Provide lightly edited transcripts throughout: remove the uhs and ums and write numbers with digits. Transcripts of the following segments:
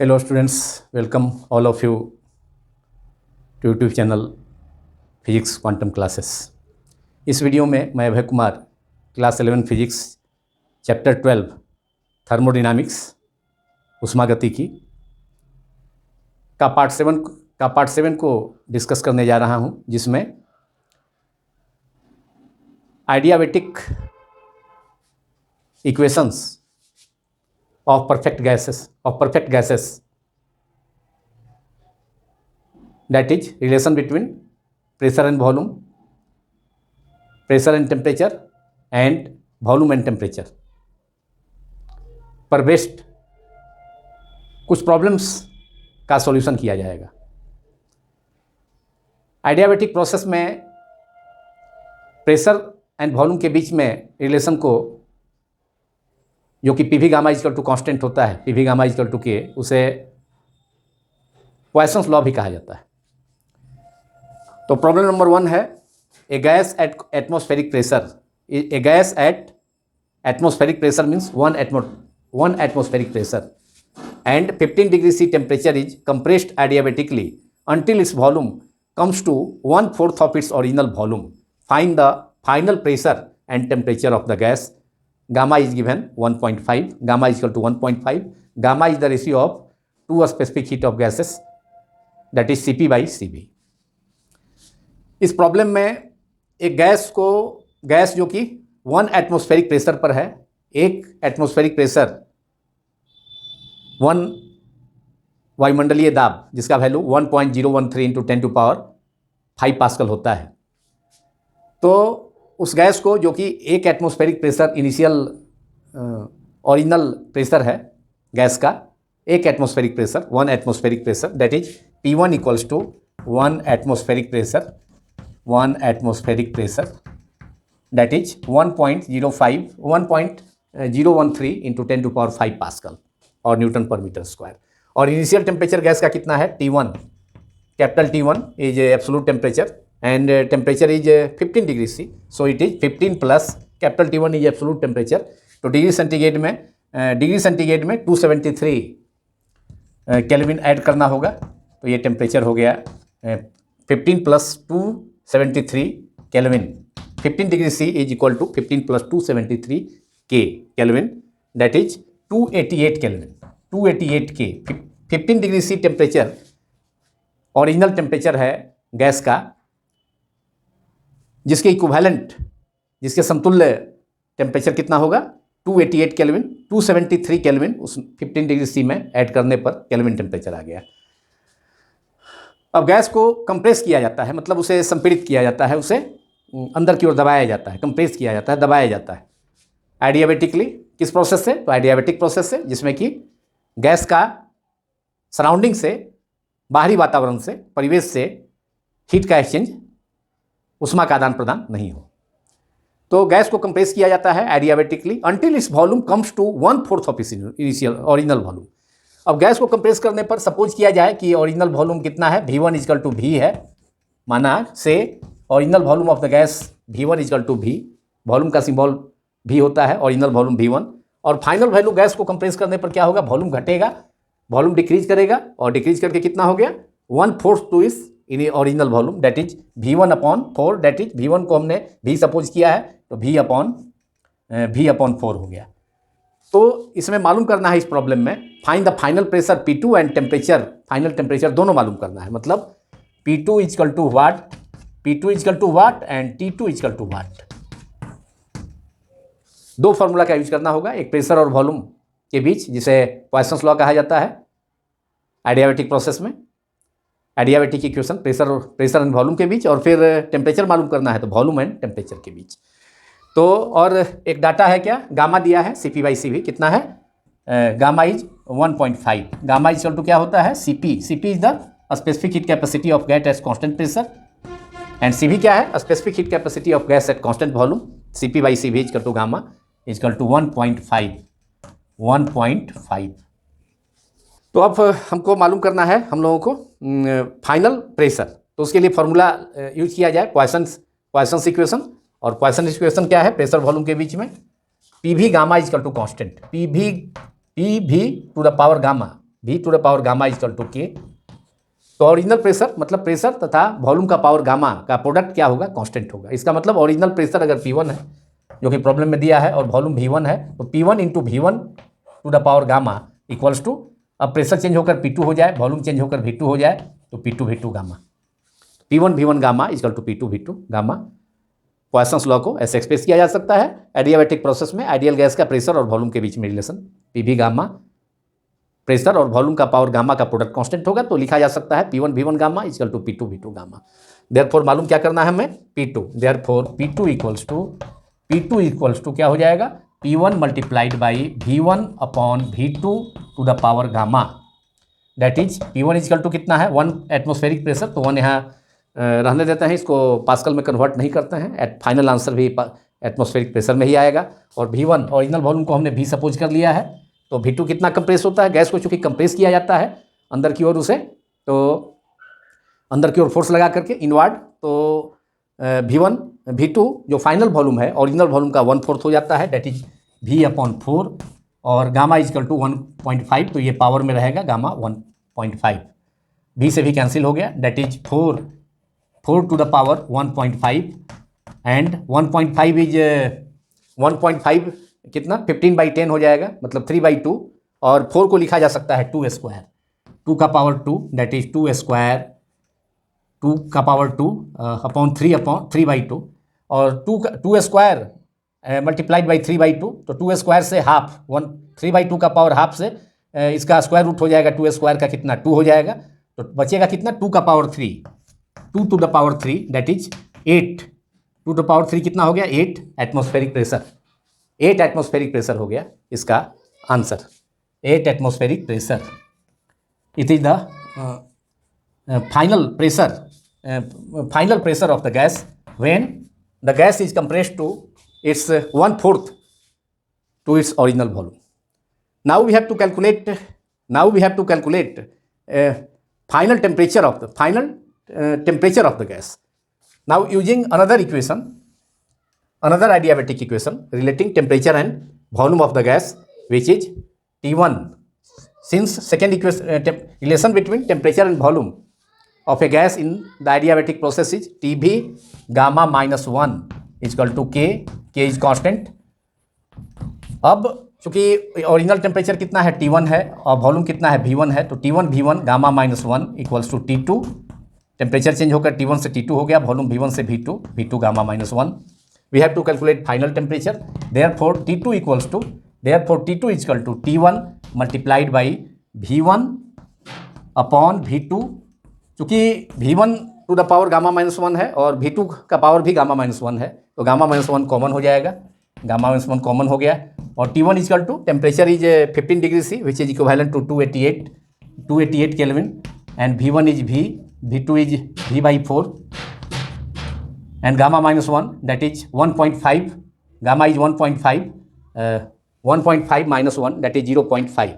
Hello students, welcome all of you to YouTube channel physics quantum classes. इस video में मैं Abhay Kumar class 11 physics chapter 12 thermodynamics ऊष्मागतिकी का part 7 को डिस्कस करने जा रहा हूं, जिसमें आइडियाबैटिक equations of perfect gases, that is relation between pressure and volume, pressure and temperature and volume and temperature पर बेस्ड कुछ प्रॉब्लम्स का सॉल्यूशन किया जाएगा। आइडियाबैटिक प्रोसेस में प्रेशर एंड वॉल्यूम के बीच में रिलेशन को, जो कि PV gamma equal to constant होता है, पीवी गामा इक्वल टू के, उसे पॉइसन्स लॉ भी कहा जाता है। तो प्रॉब्लम नंबर 1 है, a gas at atmospheric pressure, a gas at atmospheric pressure means 1 atmospheric pressure and 15 degree C temperature is compressed adiabatically until its volume comes to 1/4 of its original volume. Find the final pressure and temperature of the gas. Gamma is given 1.5, gamma is equal to 1.5, gamma is the ratio of two specific heat of gases, that is Cp by Cv. इस problem में एक gas जो कि 1 atmospheric pressure पर है, एक atmospheric pressure 1 वायुमंडलीय दाब जिसका वैल्यू 1.013 इंटू 10⁵ पास्कल होता है। तो उस गैस को, जो कि एक atmospheric pressure initial original pressure है गैस का, एक atmospheric pressure 1 atmospheric pressure, that is P1 equals to 1 atmospheric pressure that is 1.013 into 10⁵ pascal और न्यूटन पर मीटर स्क्वायर। और इनिशियल टेम्परेचर गैस का कितना है? T1, capital T1 is absolute temperature and temperature is 15 degree C, so it is 15 plus capital T1 is absolute temperature. तो degree centigrade में 273 kelvin add करना होगा, तो ये टेम्परेचर हो गया 15 plus 273 kelvin. 15 degree C is equal to 15 plus 273 kelvin, that is 288 kelvin, 288 K. 15 degree C temperature original temperature है gas का, जिसके इक्विवेलेंट, जिसके समतुल्य टेम्परेचर कितना होगा? 288 केल्विन। 273 केल्विन उस 15 डिग्री C में ऐड करने पर केल्विन टेम्परेचर आ गया। अब गैस को कंप्रेस किया जाता है, मतलब उसे संपीड़ित किया जाता है, उसे अंदर की ओर दबाया जाता है, कंप्रेस किया जाता है, दबाया जाता है आइडियाबैटिकली। किस प्रोसेस से? तो आइडियाबैटिक प्रोसेस से, जिसमें कि गैस का सराउंडिंग से, बाहरी वातावरण से, परिवेश से हीट का एक्सचेंज, उष्मा का आदान प्रदान नहीं हो। तो गैस को कंप्रेस किया जाता है एडियाबैटिकली अंटिल इस वॉल्यूम कम्स टू 1/4 ऑफ इस इनिशियल ओरिजिनल वॉल्यूम। अब गैस को कंप्रेस करने पर सपोज किया जाए कि ओरिजिनल वॉल्यूम कितना है? V1 इक्वल टू V है, माना से original volume of the gas V1 equal to V, volume का सिंबल V होता है, ओरिजिनल वॉल्यूम V1। और फाइनल वैल्यू गैस को कंप्रेस करने पर क्या होगा? वॉल्यूम घटेगा, वॉल्यूम डिक्रीज करेगा, और डिक्रीज करके कितना हो गया? 1/4 टू इस in original volume, that is V1/4, that is V1 को हमने V सपोज किया है, तो V/4 हो गया। तो इसमें मालूम करना है, इस प्रॉब्लम में find the final pressure P2 and temperature, final temperature दोनों मालूम करना है। मतलब P2 equal to what and T2 equal to what. दो फॉर्मूला का यूज करना होगा, एक प्रेशर और वॉल्यूम के बीच, जिसे पॉइसन्स लॉ कहा जाता है आइडियाबैटिक प्रोसेस में। Adiabatic equation pressure and volume के बीच, और फिर टेम्परेचर मालूम करना है तो वॉल्यूम एंड टेम्परेचर के बीच। तो और एक डाटा है क्या? गामा दिया है Cp बाई Cv कितना है? Gamma is 1.5। Gamma is equal to क्या होता है? Cp is the specific heat capacity of gas at constant pressure, and Cv क्या है? Specific heat capacity of gas at constant volume. Cp by Cv is equal to gamma is equal to 1.5। तो अब हमको मालूम करना है, हम लोगों को फाइनल प्रेशर। तो उसके लिए फॉर्मूला यूज किया जाए पॉइसन्स इक्वेशन। और पॉइसन्स इक्वेशन क्या है? प्रेशर वॉल्यूम के बीच में, P V gamma is equal to constant, P V to the power gamma V to the power gamma equal to K। तो ओरिजिनल प्रेशर मतलब प्रेशर तथा वॉल्यूम का पावर गामा का प्रोडक्ट क्या होगा, कांस्टेंट होगा। इसका मतलब ओरिजिनल प्रेशर अगर P1 है जो कि प्रॉब्लम में दिया है और वॉल्यूम V1 है तो P1 into V1 to the power gamma equals to, अब प्रेशर चेंज होकर P2 हो जाए, वॉल्यूम चेंज होकर V2 हो जाए तो P2 V2 gamma, P1 V1 gamma equal to P2 V2 gamma. Poisson's law को ऐसे एक्सप्रेस किया जा सकता है। एडियाबैटिक प्रोसेस में आइडियल गैस का प्रेशर और वॉल्यूम के बीच में रिलेशन Pv गामा, प्रेशर और वॉल्यूम का पावर गामा का प्रोडक्ट कांस्टेंट होगा तो लिखा जा सकता है P1 V1 gamma equal to P2 V2 gamma. Therefore मालूम क्या करना है हमें, P2, therefore P2 equals to क्या हो जाएगा, P1 multiplied by V1 upon V2 to the power gamma, that is P1 equal to कितना है 1 एटमॉस्फेरिक प्रेशर, तो 1 यहाँ रहने देते हैं, इसको पास्कल में कन्वर्ट नहीं करते हैं। फाइनल आंसर भी एटमॉस्फेरिक प्रेशर में ही आएगा। और V1 ओरिजिनल वॉल्यूम को हमने V सपोज कर लिया है, तो V2 कितना कंप्रेस होता है, गैस को चूंकि कंप्रेस किया जाता है अंदर की ओर उसे, तो अंदर की ओर फोर्स लगा करके इनवर्ड, तो V1 V2 जो फाइनल वॉल्यूम है ओरिजिनल वॉल्यूम का 1/4 हो जाता है, दैट इज V अपॉन 4, और गामा इक्वल टू 1.5, तो ये पावर में रहेगा गामा 1.5, V से भी कैंसिल हो गया, that is 4 to the power 1.5 and 1.5 is 1.5 कितना 15/10 हो जाएगा, मतलब 3/2, और 4 को लिखा जा सकता है 2 स्क्वायर, 2 का पावर 2 दैट इज 2 स्क्वायर, 2 का पावर 2 अपॉन 3/2, और 2 स्क्वायर मल्टीप्लाइड बाई 3/2, तो 2 स्क्वायर से हाफ 3/2 का पावर हाफ से इसका स्क्वायर रूट हो जाएगा, 2 स्क्वायर का कितना 2 हो जाएगा, तो बचेगा कितना 2 का power 3, 2 to the power 3 that is 8, 2 to power 3 कितना हो गया 8 एटमॉस्फेरिक प्रेशर, 8 एटमॉस्फेरिक प्रेशर हो गया इसका answer, 8 atmospheric pressure. It is the final pressure of the gas when the gas is compressed to its 1/4 to its original volume. Now we have to calculate final temperature of the gas. Now using another adiabatic equation relating temperature and volume of the gas, which is T1. Since second equation relation between temperature and volume of a gas in the adiabatic process is Tv gamma minus 1 is equal to K is constant. अब चूंकि original temperature कितना है T1 है और volume कितना है V1 है, तो T1 V1 gamma minus 1 equals to T2, temperature change होकर T1 से T2 हो गया, वॉल्यूम V1 से V2 gamma minus 1। We have to calculate final temperature, therefore T2 equal to T1 multiplied by V1 upon V2, चूँकि V1 to the power gamma minus 1 है और V2 का power भी gamma minus 1 है, तो gamma minus 1 common हो जाएगा, gamma minus 1 common हो गया, और T1 equal to temperature is 15 degree C which is equivalent to 288 kelvin, and V1 is V, V2 is V/4, and gamma minus 1 that is 1.5, gamma is 1.5, 1.5 minus 1 that is 0.5,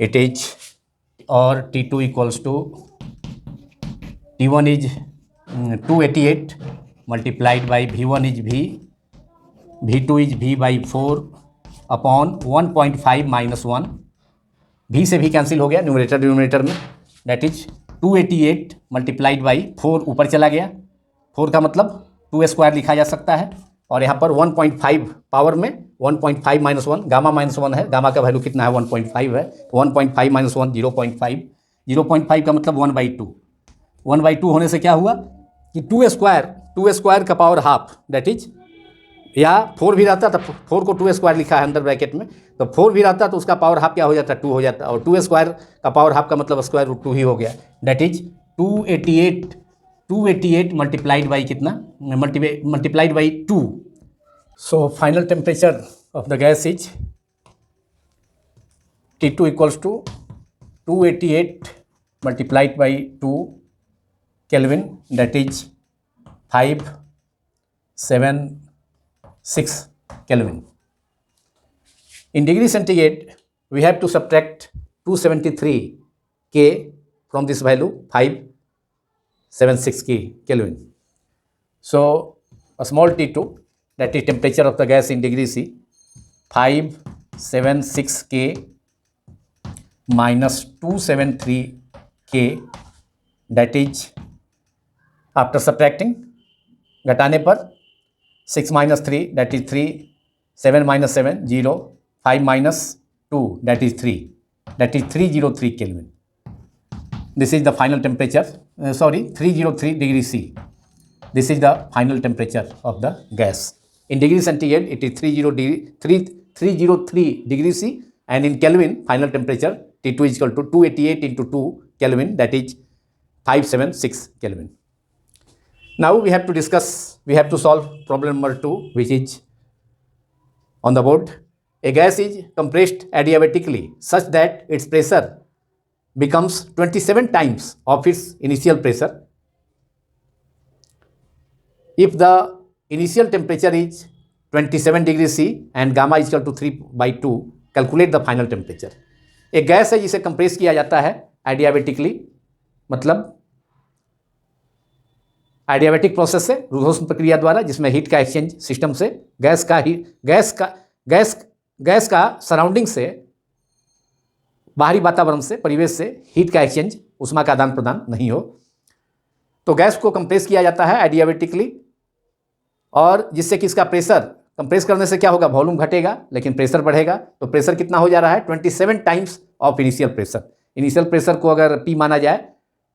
it is, और T2 equals to T1 is 288 multiplied by V1 is V, V2 is V/4 upon 1.5 minus 1, V से भी cancel हो गया numerator denominator में, that is 288 multiplied by 4 ऊपर चला गया, 4 का मतलब 2 स्क्वायर लिखा जा सकता है, और यहाँ पर 1.5 पावर में 1.5 माइनस 1, गामा माइनस 1 है, गामा का वैल्यू कितना है 1.5 है, 1.5 माइनस 1 0.5, 0.5 का मतलब 1/2 होने से क्या हुआ कि 2 स्क्वायर का पावर हाफ, दैट इज, या 4 भी रहता तो 4 को 2 स्क्वायर लिखा है अंदर ब्रैकेट में, तो 4 भी रहता तो उसका पावर हाफ क्या हो जाता 2 हो जाता, और 2 स्क्वायर का पावर हाफ का मतलब स्क्वायर रूट 2 ही हो गया, दैट इज 288 मल्टीप्लाइड बाई कितना, multiplied by 2। So final temperature of the gas is T2 equals to 288 multiplied by 2 kelvin, that is 576 Kelvin. In degree centigrade, we have to subtract 273 K from this value 576 Kelvin. So a small T2, that is temperature of the gas in degree C, 576K minus 273K, that is after subtracting, घटाने पर 6 minus 3 that is 3, 7 minus 7 0, 5 minus 2 that is 3, that is 303 Kelvin. This is the final temperature, 303 degree C. This is the final temperature of the gas. In degree centigrade it is 303 degree C, and in Kelvin final temperature T2 is equal to 288 into 2 Kelvin, that is 576 Kelvin. Now we have to solve problem number 2, which is on the board. A gas is compressed adiabatically such that its pressure becomes 27 times of its initial pressure. If the initial temperature is 27 degree C and gamma is equal to 3/2, calculate the final temperature. एक gas है जिसे compress किया जाता है adiabatically, मतलब adiabatic process से, रुद्धोष्म प्रक्रिया द्वारा, जिसमें हीट का एक्सचेंज सिस्टम से गैस का सराउंडिंग से, बाहरी वातावरण से, परिवेश से हीट का एक्सचेंज, उष्मा का आदान प्रदान नहीं हो, तो गैस को कंप्रेस किया जाता है एडियाबेटिकली, और जिससे कि इसका प्रेशर, कंप्रेस करने से क्या होगा, वॉल्यूम घटेगा लेकिन प्रेशर बढ़ेगा। तो प्रेशर कितना हो जा रहा है, 27 times of initial pressure. Initial pressure को अगर P माना जाए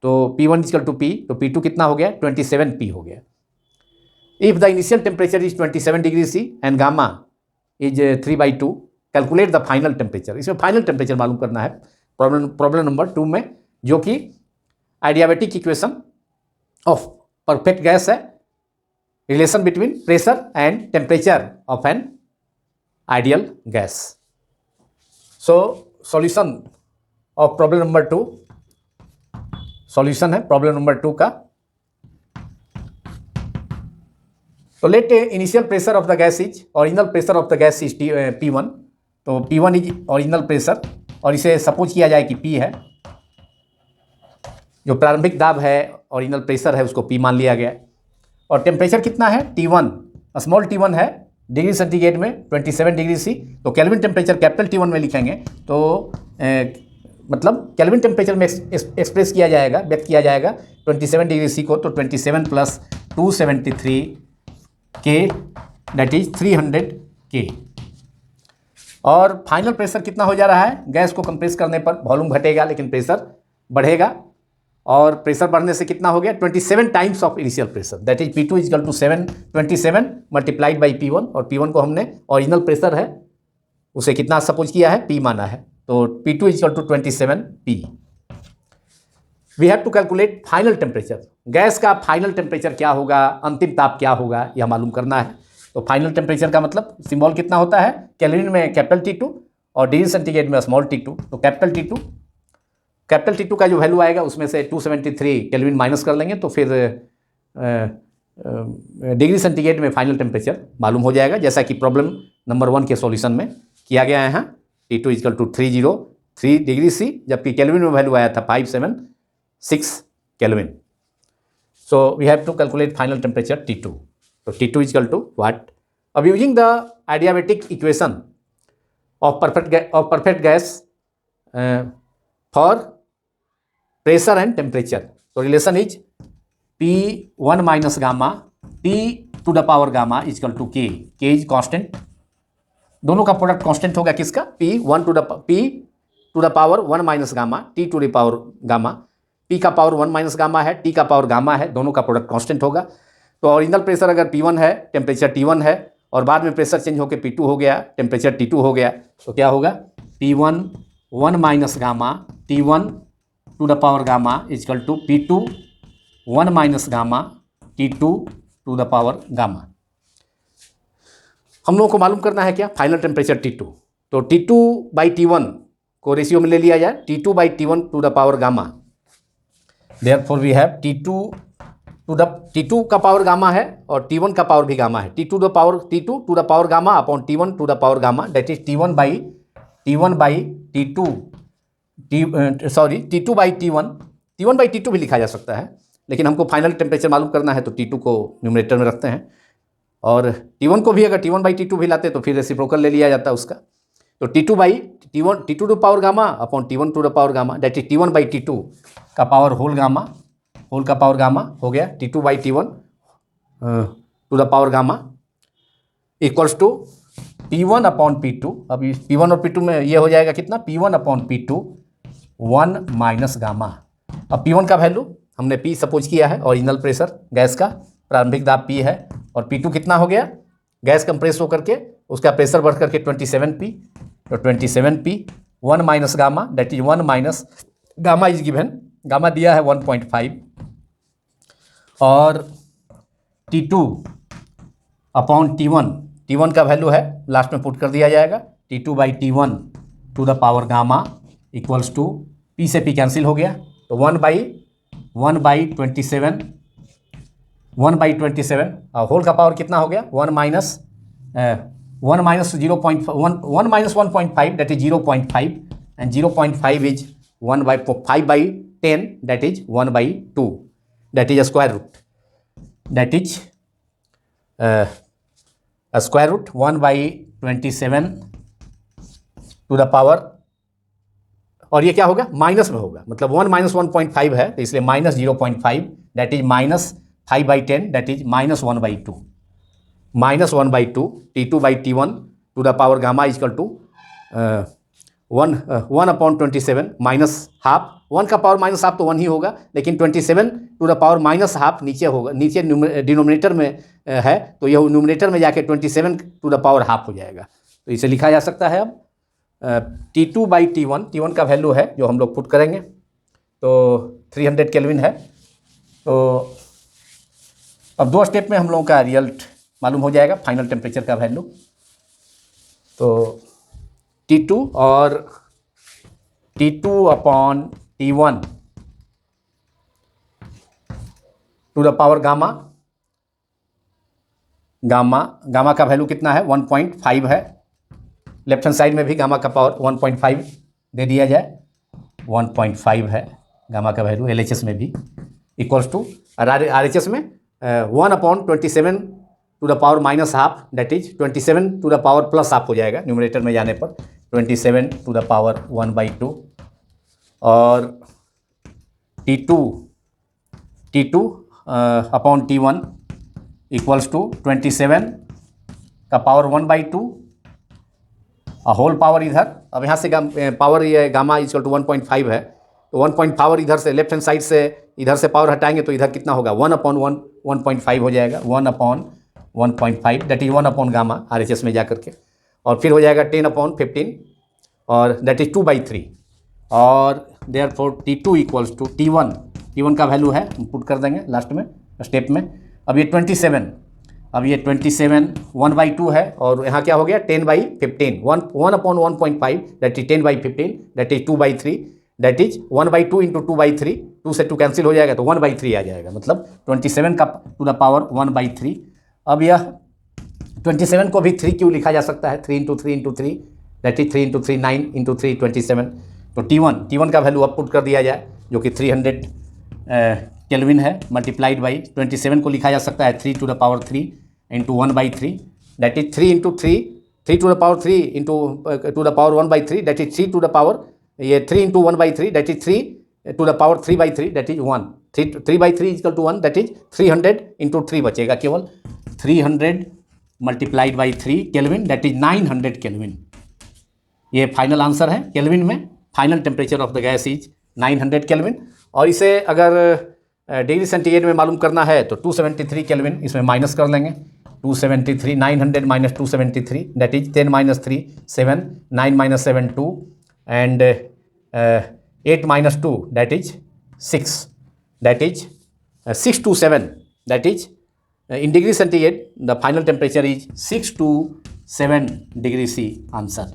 तो P1 इक्वल टू P, तो P2 कितना हो गया, 27 P हो गया। If the initial temperature is 27 degree C and gamma is 3/2, calculate the final temperature. इसमें फाइनल टेम्परेचर मालूम करना है प्रॉब्लम नंबर 2 में, जो कि adiabatic equation of perfect gas है, relation between pressure and temperature of an ideal gas. So solution of problem number 2, solution है problem number 2 का। तो let initial pressure of the gas is, original pressure of the gas is P1, तो P1 is original pressure, और इसे suppose किया जाए कि P है, जो प्रारंभिक दाब है, ओरिजिनल प्रेशर है, उसको P मान लिया गया। और टेम्परेचर कितना है, T1, स्मॉल T1 है, डिग्री सेंटीग्रेड में 27 डिग्री C, तो केल्विन टेम्परेचर कैपिटल T1 में लिखेंगे, तो मतलब केल्विन टेम्परेचर में एक्सप्रेस किया जाएगा, व्यक्त किया जाएगा 27 डिग्री C को, तो 27 plus 273 K, that is 300 K। और फाइनल प्रेशर कितना हो जा रहा है, गैस को कंप्रेस करने पर वॉल्यूम घटेगा लेकिन प्रेशर बढ़ेगा, और प्रेशर बढ़ने से कितना हो गया, 27 times of initial pressure, that is P2 is equal to 27 multiplied by P1, और P1 को हमने ओरिजिनल प्रेशर है उसे कितना सपोज किया है, P माना है, तो P2 is equal to 27 P। We have to calculate final temperature, gas का फाइनल टेम्परेचर क्या होगा, अंतिम ताप क्या होगा, यह मालूम करना है। तो फाइनल टेम्परेचर का मतलब सिंबल कितना होता है, केल्विन में कैपिटल T2 और डिग्री सेंटीग्रेड में स्मॉल T2, तो कैपिटल T2 का जो वैल्यू आएगा उसमें से 273 केल्विन माइनस कर लेंगे, तो फिर डिग्री सेंटीग्रेड में फाइनल टेम्परेचर मालूम हो जाएगा, जैसा कि प्रॉब्लम नंबर 1 के सॉल्यूशन में किया गया है। यहाँ T2 equal to 303 degree C, जबकि केल्विन में वैल्यू आया था 576 kelvin. So we have to calculate final temperature T2, तो T2 इक्वल टू व्हाट। अब using the adiabatic equation of perfect gas for pressure and temperature, तो relation is P1 minus gamma T to the power gamma equal to K is constant, दोनों का product constant होगा किसका, P to the power 1 minus gamma T to the power gamma, P का power 1 minus gamma है, T का power gamma है, दोनों का प्रोडक्ट कांस्टेंट होगा। तो ओरिजिनल प्रेशर अगर P1 है, टेम्परेचर T1 है, और बाद में प्रेशर चेंज होकर P2 हो गया, टेम्परेचर T2 हो गया, तो क्या होगा, P1 1 minus gamma T1 to the power gamma equal to P2 1 minus gamma T2 to the power gamma. हम लोगों को मालूम करना है क्या, फाइनल टेम्परेचर T2, तो T2 बाई T1 को रेशियो में ले लिया जाए, T2 by T1 to the power gamma, therefore we have T2 का पावर गामा है और T1 का पावर भी गामा है, T2 to the power gamma upon T1 to the power gamma, that is T2 by T1 भी लिखा जा सकता है, लेकिन हमको फाइनल टेम्परेचर मालूम करना है तो T2 को न्यूमरेटर में रखते हैं, और T1 को भी अगर T1/T2 भी लाते तो फिर रेसिप्रोकल ले लिया जाता उसका। तो T2/T1 T2 to the power gamma upon T1 to the power gamma, that is T1/T2 का पावर होल गामा, होल का पावर गामा हो गया T2/T1 to the power gamma equals to P1/P2। अब P1 और P2 में ये हो जाएगा कितना, P1/P2 1 माइनस गामा। अब P1 का वैल्यू हमने P सपोज किया है, ओरिजिनल प्रेशर गैस का प्रारंभिक दाब P है, और P2 कितना हो गया, गैस कंप्रेस होकर के उसका प्रेशर बढ़ करके 27P, तो 27P 1 minus gamma, that is 1 minus gamma is given, gamma दिया है 1.5, और T2/T1, T1 का वैल्यू है लास्ट में पुट कर दिया जाएगा, T2/T1 to the power gamma equals to P से P कैंसिल हो गया, तो 1/27 और होल का पावर कितना हो गया, 1 minus 1.5 that is 0.5, and 0.5 is 1/5/10 that is 1/2, that is square root, that is square root 1/27 to the power, और ये क्या होगा, माइनस में होगा, मतलब 1 माइनस 1.5 है तो इसलिए minus 0.5 that is minus 5/10 that is -1/2, -1/2 T2/T1 to the power gamma equal to 1/27 minus half, 1 का पावर माइनस हाफ तो 1 ही होगा, लेकिन 27 to the power minus half नीचे होगा, नीचे डिनोमिनेटर में है, तो यह न्यूमरेटर में जाके 27 टू द पावर हाफ हो जाएगा, तो इसे लिखा जा सकता है अब T2/T1, T1 का वैल्यू है जो हम लोग पुट करेंगे, तो 300 केल्विन है। तो अब 2 स्टेप में हम लोगों का रिजल्ट मालूम हो जाएगा, फाइनल टेम्परेचर का वैल्यू। तो T2 और T2/T1 to the power gamma, gamma का वैल्यू कितना है, 1.5 है, लेफ्ट हैंड साइड में भी गामा का पावर 1.5 दे दिया जाए, 1.5 है गामा का वैल्यू LHS में भी, इक्वल्स टू RHS में 1/27 to the power minus half that is 27 to the power plus half हो जाएगा न्यूमरेटर में जाने पर, 27 टू द पावर 1/2, और T2/T1 इक्वल्स टू 27 का पावर 1/2 होल पावर इधर, अब यहाँ से पावर ये गामा इक्वल टू 1.5 है, तो 1.5 इधर से लेफ्ट हैंड साइड से इधर से पावर हटाएंगे तो इधर कितना होगा, 1/1.5 हो जाएगा, 1/1.5 दैट इज 1 गामा RHS में जा करके, और फिर हो जाएगा 10/15 और दैट इज 2/3, और therefore T2 equals to T1 का वैल्यू है हम पुट कर देंगे लास्ट में स्टेप में। अब ये 27 1/2 है, और यहाँ क्या हो गया 10/15, 1/1.5 that is 10/15 that is 2/3 that is 1/2 into 2/3, 2 से 2 कैंसिल हो जाएगा तो 1/3 आ जाएगा, मतलब 27 का टू द पावर 1/3। अब यह 27 को भी 3 क्यों लिखा जा सकता है, 3 into 3 into 3 that is 3 into 3 9 into 3 27, तो T1 का वैल्यू अब पुट कर दिया जाए जो कि 300 केल्विन है, मल्टीप्लाइड बाई 27 को लिखा जा सकता है 3 to the power 3 into 1/3 that is 3 into 3 to the power 3 into to the power 1/3 that is 3 to the power, ये 3 into 1/3 that is 3 to the power 3/3 that is 1, 3/3 equal to 1 that is 300 into 3 बचेगा केवल, 300 multiplied by 3 kelvin that is 900 kelvin, ये final answer है kelvin में, final temperature of the gas is 900 kelvin. और इसे अगर degree centigrade में मालूम करना है तो 273 केल्विन इसमें माइनस कर लेंगे, 273 900 minus 273 that is 10 minus 3 7 9 minus 7 2 and 8 minus 2 that is 6 that is 6 to 7 that is in degree centigrade the final temperature is 6 to 7 degree C answer,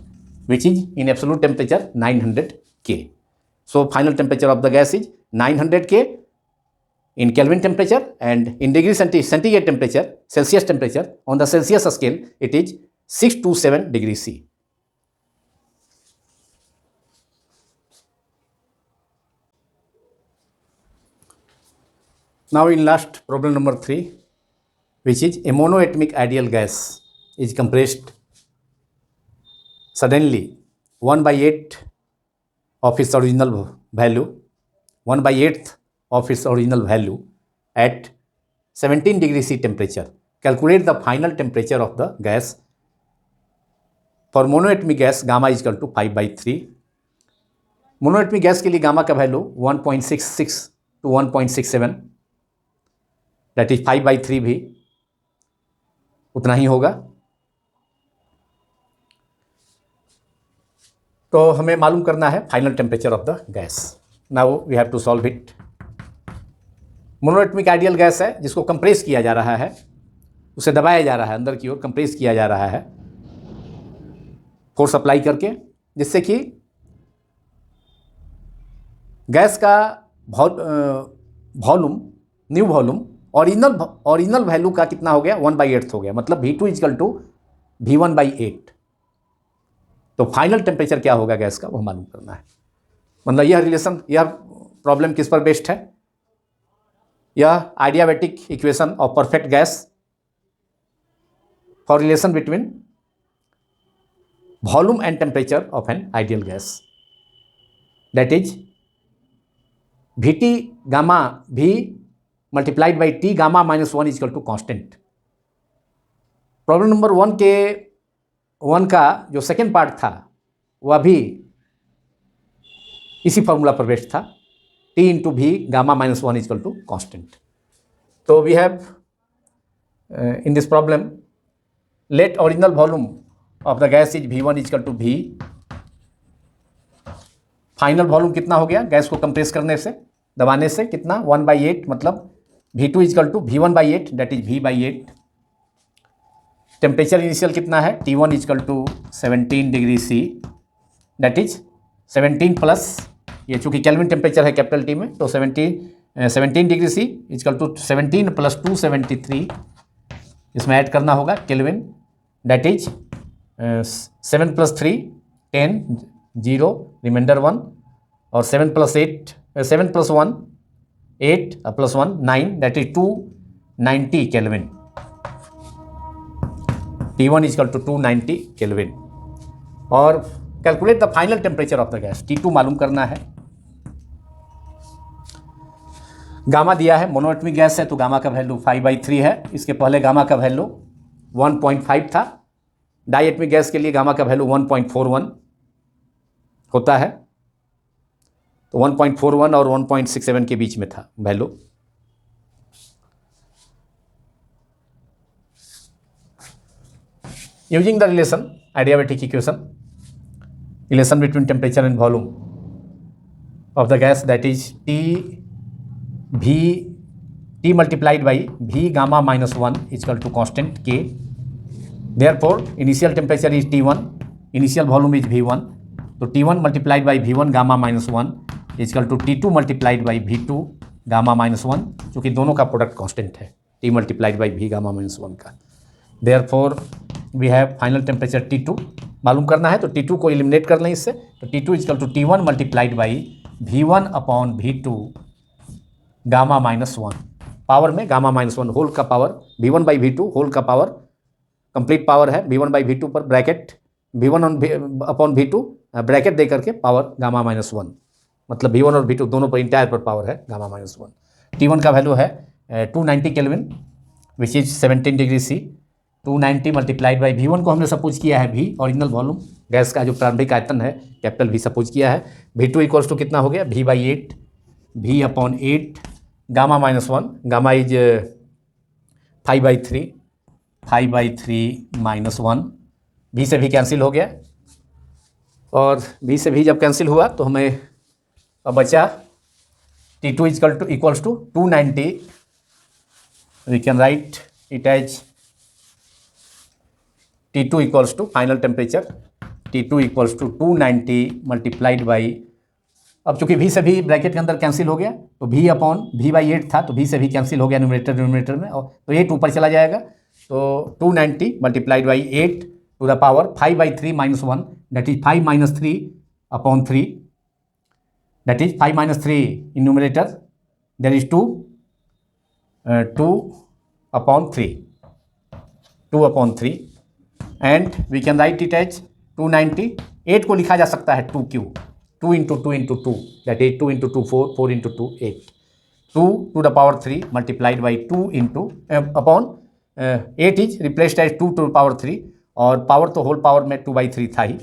which is in absolute temperature 900 K. So final temperature of the gas is 900 K in Kelvin temperature, and in degree centigrade temperature, Celsius temperature, on the Celsius scale it is 6 to 7 degree C. Now in last problem number 3, which is a monoatomic ideal gas is compressed suddenly 1/8 of its original value, 1/8 of its original value at 17 degree C temperature. Calculate the final temperature of the gas. For monoatomic gas, gamma is equal to 5/3. Monoatomic gas के लिए gamma का value 1.66 to 1.67, that is 5/3 भी उतना ही होगा। तो हमें मालूम करना है final temperature of the gas. Now we have to solve it. Monoatomic ideal gas है जिसको कंप्रेस किया जा रहा है, उसे दबाया जा रहा है, अंदर की ओर कंप्रेस किया जा रहा है फोर्स अप्लाई करके, जिससे कि गैस का volume, new volume original value का कितना हो गया, 1/8 हो गया, मतलब V2 इक्वल टू V1/8। तो फाइनल टेम्परेचर क्या होगा गैस का, वो मालूम करना है। मतलब यह रिलेशन, यह प्रॉब्लम किस पर बेस्ड है, यह adiabatic equation of perfect gas for relation between volume and temperature of an ideal gas, that is Vt gamma V multiplied by T gamma -1 is equal to constant. Problem number 1 का जो second part था वह भी इसी formula पर based था, T into V gamma -1 is equal to constant. तो we have in this problem let original volume of the gas is V1 is equal to V। Final volume कितना हो गया गैस को कंप्रेस करने से, दबाने से, कितना 1/8, मतलब V2 इजकल टू V1/8, दैट इज V/8। टेम्परेचर इनिशियल कितना है, T1 equal to 17 degree C, that is 17 plus, ये चूँकि केल्विन टेम्परेचर है कैपिटल T में, तो 17 degree C equal to 17 plus 273, इसमें ऐड करना होगा kelvin, that is 7 plus 3 10, 0 reminder 1, और 7 plus 1 8 plus 1 9, that is 290 kelvin. T1 equal to 290 kelvin. और calculate the final temperature of the gas, T2 मालूम करना है। गामा दिया है, मोनोएटमिक गैस है तो गामा का वैल्यू 5/3 है, इसके पहले गामा का वैल्यू 1.5 था। डाईएटमिक गैस के लिए गामा का वैल्यू 1.41 होता है, तो 1.41 और 1.67 के बीच में था value. Using the relation adiabatic equation, relation between temperature and volume of the gas, that is T multiplied by V gamma -1 equal to constant K। Therefore initial temperature is T1, initial volume is V1, तो T1 multiplied by V1 gamma -1 equal to T2 multiplied by V2 gamma -1, चूँकि दोनों का product constant है T multiplied by V gamma -1 का। Therefore we have final temperature T2 मालूम करना है, तो T2 को एलिमिनेट कर लें इससे, तो T2 equal to T1 multiplied by V1 upon V2 gamma -1, power में गामा -1 होल का power, V1 by V2 whole का पावर, कंप्लीट पावर है V1 बाई V2 पर, bracket V1 upon V2 bracket दे करके पावर गामा -1, मतलब V1 और V2 दोनों पर इंटायर पर पावर है गामा -1। T1 का वैल्यू है 290 kelvin which is 17 degree C। 290 multiplied by V1 को हमने सपोज किया है V, ओरिजिनल वॉल्यूम गैस का जो प्रारंभिक आयतन है कैपिटल V सपोज किया है। V2 इक्वल्स टू कितना हो गया, V/8, V upon 8 gamma -1, gamma is 5/3 -1, V से भी कैंसिल हो गया, और V से भी जब कैंसिल हुआ तो हमें अब बचा T2 equals to 290, we can write it as T2 equals to final temperature, T2 equals to 290 multiplied by, अब चूंकि V से भी ब्रैकेट के अंदर कैंसिल हो गया तो V अपॉन V/8 था, तो V से भी कैंसिल हो गया न्यूमरेटर में, और तो 8 ऊपर चला जाएगा, तो 290 multiplied by 8 to the power 5/3 -1, that is 5 - 3 upon 3, that is 5 - 3 in numerator, there is 2 upon 3, 2/3 and we can write it as 290। 8 को लिखा जा सकता है 2Q, 2 into 2 into 2 that is 2 into 2 4, 4 into 2 8, 2 to the power 3 multiplied by 2 into upon 8 is replaced as 2 to the power 3 और power तो whole power में 2/3 था ही।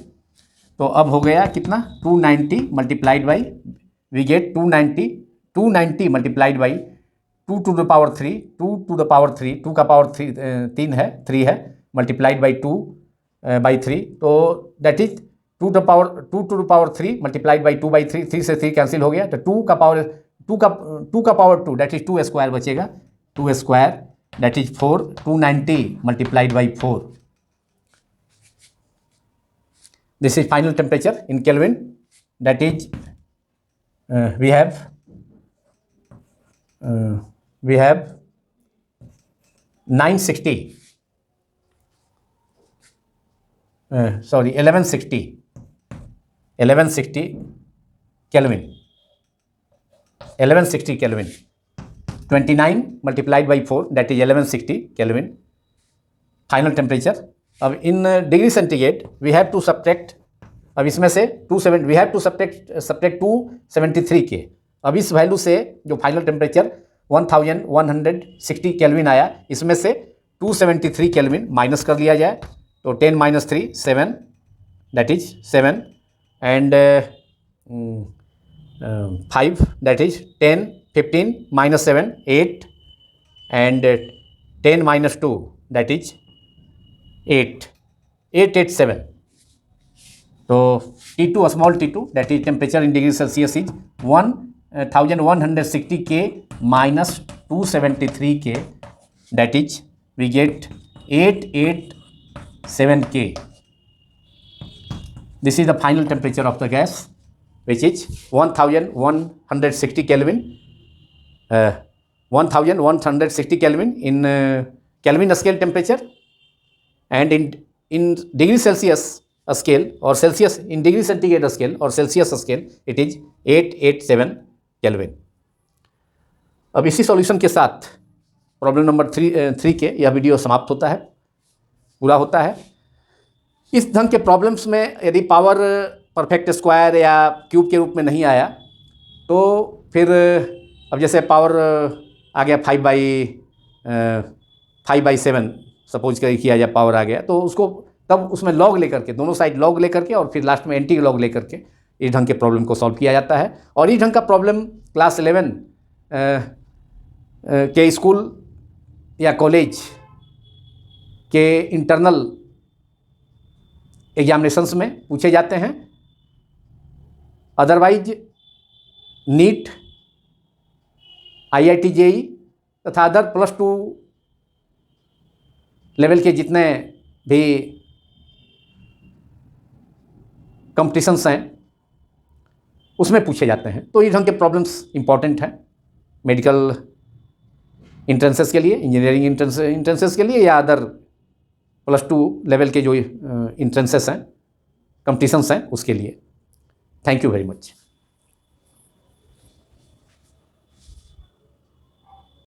तो अब हो गया कितना 290 multiplied by we get 290 multiplied by 2 to the power 3, 2 to the power 3, 2 का पावर 3 है मल्टीप्लाइड बाई 2/3 तो that is 2 to the power 3 multiplied by 2/3, 3 से 3 कैंसिल हो गया तो 2 का पावर 2 दैट इज 2 स्क्वायर बचेगा, 2 square that is 4, 290 multiplied by 4। This is final temperature in Kelvin, that is we have 1160 Kelvin, 1160 Kelvin, 29 multiplied by 4 that is 1160 Kelvin final temperature। अब in degree centigrade we have to subtract, अब इसमें से 270 we have to subtract 273 के। अब इस value से जो final temperature 1160 kelvin आया इसमें से 273 केल्विन माइनस कर लिया जाए तो 10 - 3 7 that is 7 and 5 that is 10, 15 - 7 8 and 10 - 2 that is 887। तो T2 small T2 that is temperature in degree Celsius is 1160 K minus 273 K that is we get 887 K। This is the final temperature of the gas which is 1160 Kelvin, 1160 Kelvin in Kelvin scale temperature and in degree Celsius scale or Celsius in degree centigrade scale or Celsius scale it is 887 Kelvin। अब इसी solution के साथ problem number 3 के यह video समाप्त होता है, पूरा होता है। इस ढंग के प्रॉब्लम्स में यदि पावर परफेक्ट स्क्वायर या क्यूब के रूप में नहीं आया तो फिर अब जैसे पावर आ गया 5/7 सपोज किया जाए पावर आ गया तो उसको तब उसमें लॉग लेकर के दोनों साइड लॉग लेकर के और फिर लास्ट में एंटी लॉग लेकर के इस ढंग के प्रॉब्लम को सॉल्व किया जाता है। और इस ढंग का प्रॉब्लम क्लास 11 के स्कूल या कॉलेज के इंटरनल एग्जामिनेशंस में पूछे जाते हैं। अदरवाइज नीट, IIT JEE तथा अदर +2 लेवल के जितने भी कंपटीशंस हैं उसमें पूछे जाते हैं। तो इस ढंग के प्रॉब्लम्स इंपॉर्टेंट हैं मेडिकल इंट्रेंसेस के लिए, इंजीनियरिंग इंट्रेंसेस के लिए या अदर +2 लेवल के जो इंट्रेंसेस हैं, कंपटीशंस हैं उसके लिए। Thank you very much.